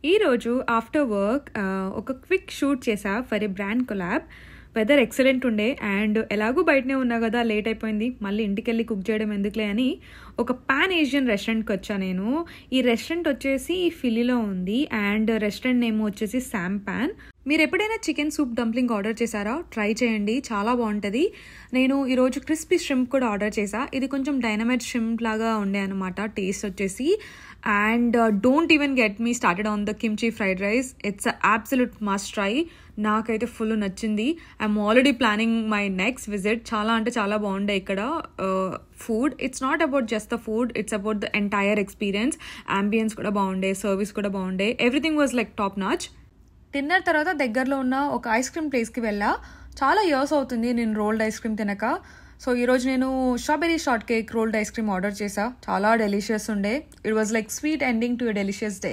ఈరోజు after work ఒక quick shoot చేసా for a brand collab. Weather excellent ఉండే అండ్ ఎలాగూ బయటనే ఉన్నా కదా, లేట్ అయిపోయింది, మళ్ళీ ఇంటికి వెళ్ళి కుక్ చేయడం ఎందుకులే అని ఒక పాన్ ఏషియన్ రెస్టారెంట్కి వచ్చా నేను. ఈ రెస్టారెంట్ వచ్చేసి ఫిల్లీలో ఉంది అండ్ రెస్టారెంట్ నేమ్ వచ్చేసి శామ్ పాన్. మీరు ఎప్పుడైనా చికెన్ సూప్ డంప్లింగ్ ఆర్డర్ చేశారా? ట్రై చేయండి, చాలా బాగుంటుంది. నేను ఈరోజు క్రిస్పీ షింప్ కూడా ఆర్డర్ చేశా. ఇది కొంచెం డైనమైట్ షింప్ లాగా ఉండే అనమాట టేస్ట్ వచ్చేసి. And don't even get me started on the kimchi fried rice. It's a absolute must try. నాకైతే ఫుల్ నచ్చింది. I'm already planning my next visit. చాలా అంటే చాలా బాగుండే ఇక్కడ food. It's not about just the food, it's about the entire experience. Ambience కూడా బాగుండే, service కూడా బాగుండే, everything was like top notch. Dinner తర్వాత దగ్గరలో ఉన్న ఒక ఐస్ క్రీమ్ ప్లేస్కి వెళ్ళా. చాలా ఇయర్స్ అవుతుంది నేను రోల్డ్ ఐస్ క్రీమ్ తినక. సో ఈరోజు నేను strawberry short cake rolled ice cream order చేసా. చాలా డెలిషియస్ ఉండే. It was like sweet ending to a delicious day.